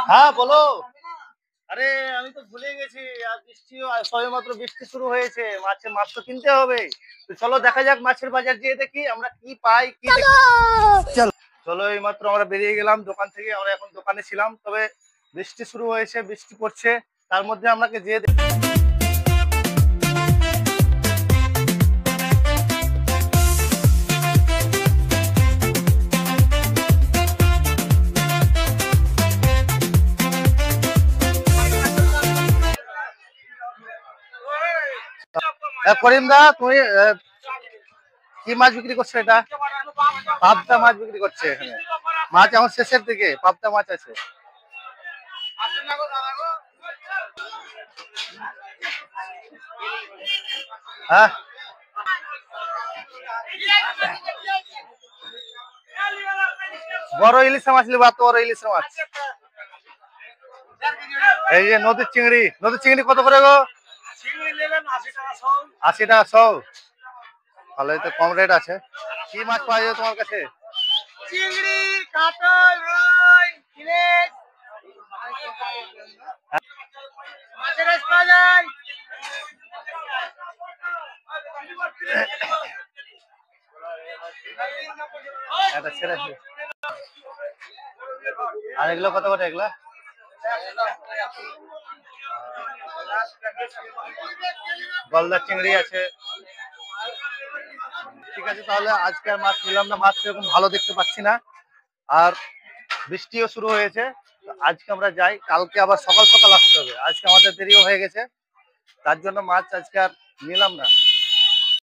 হ্যাঁ বলো। আরে আমি তো ভুলে গেছি, আর বৃষ্টিও সবেমাত্র বৃষ্টি শুরু হয়েছে, মাছ তো কিনতে হবে। তো চলো দেখা যাক, মাছের বাজার যেয়ে দেখি আমরা কি পাই কি দেখি। চলো চলো, এই মাত্র আমরা বেরিয়ে গেলাম দোকান থেকে, আমরা এখন দোকানে ছিলাম, তবে বৃষ্টি শুরু হয়েছে, বৃষ্টি পড়ছে, তার মধ্যে আমাকে যেয়ে করিম দা, তুমি কি মাছ বিক্রি করছো? এটা পাবদা মাছ বিক্রি করছে এখানে। মাছ এখন শেষের দিকে, পাবদা মাছ আছে। হ্যাঁ, বড় ইলিশ মাছ নিবো, এত বড় ইলিশ মাছ। এই যে নদীর চিংড়ি, নদীর চিংড়ি কত করে গো? 80 টাকা শো। ভালোই তো, কম রেট আছে। কি মাছ পাওয়া যায় তোমার কাছে? চিংড়ি, কাতল, রুই, ইলিশ, মাছের রস পাওয়া যায়। এটা ছেড়ে আছে। আর এগুলো কত করে এগুলা? গলদা চিংড়ি আছে। ঠিক আছে, তাহলে আজকে আর মাছ নিলাম না, মাছ সেরকম ভালো দেখতে পাচ্ছি না, আর বৃষ্টিও শুরু হয়েছে। তো আজকে আমরা যাই, কালকে আবার সকাল সকাল আসতে হবে, আজকে আমাদের দেরিও হয়ে গেছে, তার জন্য মাছ আজকে আর নিলাম না।